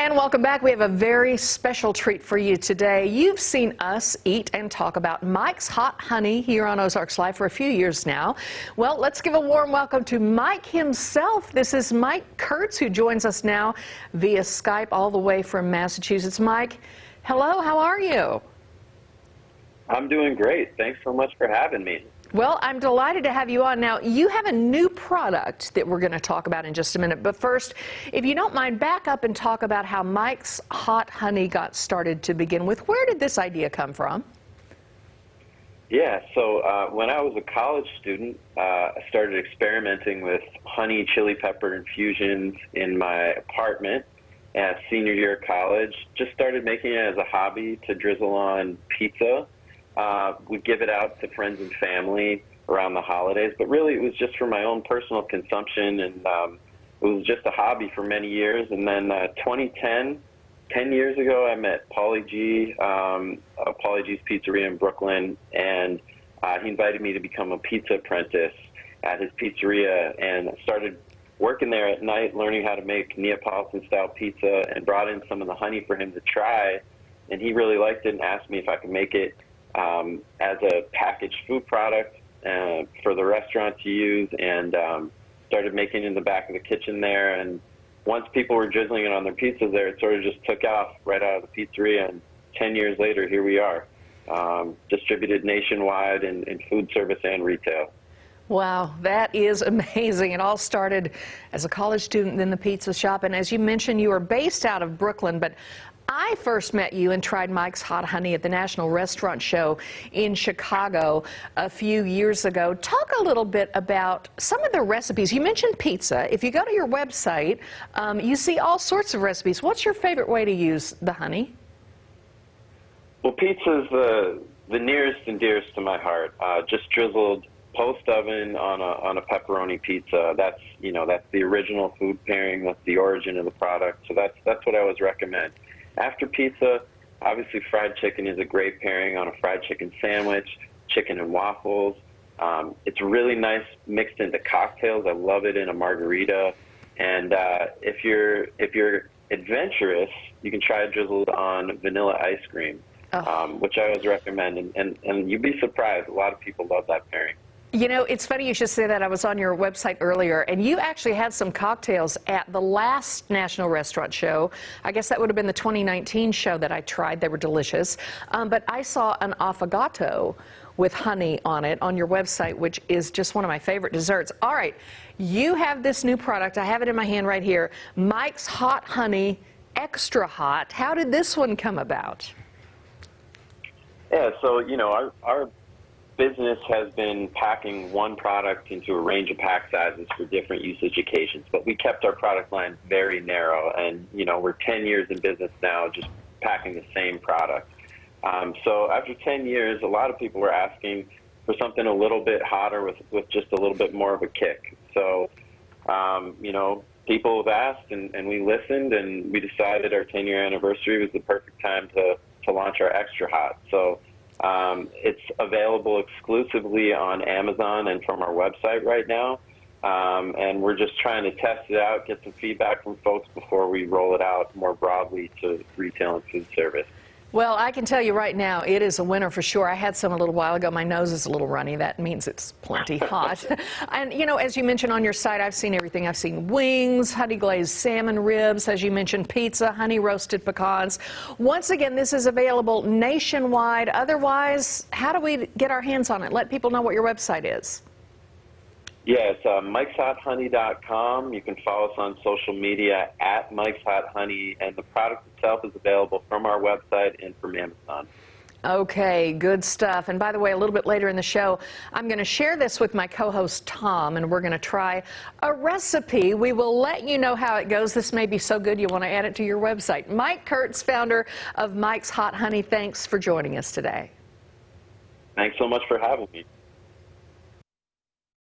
And welcome back. We have a very special treat for you today. You've seen us eat and talk about Mike's Hot Honey here on Ozarks Live for a few years now. Well, let's give a warm welcome to Mike himself. This is Mike Kurtz, who joins us now via Skype all the way from Massachusetts. Mike, hello, how are you? I'm doing great. Thanks so much for having me. Well, I'm delighted to have you on. Now, you have a new product that we're going to talk about in just a minute. But first, if you don't mind, back up and talk about how Mike's Hot Honey got started to begin with. Where did this idea come from? Yeah, so when I was a college student, I started experimenting with honey chili pepper infusions in my apartment at senior year of college. Just started making it as a hobby to drizzle on pizza. We'd give it out to friends and family around the holidays, but really it was just for my own personal consumption, and it was just a hobby for many years. And then 2010, 10 years ago, I met Paulie G, Paulie G's Pizzeria in Brooklyn, and he invited me to become a pizza apprentice at his pizzeria, and I started working there at night, learning how to make Neapolitan-style pizza, and brought in some of the honey for him to try, and he really liked it and asked me if I could make it as a packaged food product for the restaurant to use, and started making it in the back of the kitchen there. And once people were drizzling it on their pizzas there, it sort of just took off right out of the pizzeria, and 10 years later, here we are, distributed nationwide in food service and retail. Wow, that is amazing. It all started as a college student in the pizza shop, and as you mentioned, you are based out of Brooklyn, but I first met you and tried Mike's Hot Honey at the National Restaurant Show in Chicago a few years ago. Talk a little bit about some of the recipes. You mentioned pizza. If you go to your website, you see all sorts of recipes. What's your favorite way to use the honey? Well, pizza's the nearest and dearest to my heart. Just drizzled post oven on a pepperoni pizza. That's the original food pairing. That's the origin of the product. So that's what I always recommend. After pizza, obviously fried chicken is a great pairing on a fried chicken sandwich, chicken and waffles. It's really nice mixed into cocktails. I love it in a margarita. And if you're adventurous, you can try it drizzled on vanilla ice cream, which I always recommend. And you'd be surprised. A lot of people love that pairing. You know, it's funny you should say that. I was on your website earlier, and you actually had some cocktails at the last National Restaurant Show. I guess that would have been the 2019 show that I tried. They were delicious. But I saw an affogato with honey on it on your website, which is just one of my favorite desserts. All right, you have this new product. I have it in my hand right here. Mike's Hot Honey Extra Hot. How did this one come about? Yeah, so, our business has been packing one product into a range of pack sizes for different usage occasions, but we kept our product line very narrow, and we're 10 years in business now just packing the same product. So after 10 years, a lot of people were asking for something a little bit hotter with just a little bit more of a kick. So people have asked, and we listened, and we decided our 10-year anniversary was the perfect time to launch our Extra Hot. So it's available exclusively on Amazon and from our website right now, and we're just trying to test it out, get some feedback from folks before we roll it out more broadly to retail and food service. Well, I can tell you right now, it is a winner for sure. I had some a little while ago. My nose is a little runny. That means it's plenty hot. And, as you mentioned on your site, I've seen everything. I've seen wings, honey glazed salmon ribs, as you mentioned, pizza, honey roasted pecans. Once again, this is available nationwide. Otherwise, how do we get our hands on it? Let people know what your website is. Yeah, it's mikeshothoney.com. You can follow us on social media at Mike's Hot Honey, and the product itself is available from our website and from Amazon. Okay, good stuff. And by the way, a little bit later in the show, I'm going to share this with my co-host Tom, and we're going to try a recipe. We will let you know how it goes. This may be so good you want to add it to your website. Mike Kurtz, founder of Mike's Hot Honey, thanks for joining us today. Thanks so much for having me.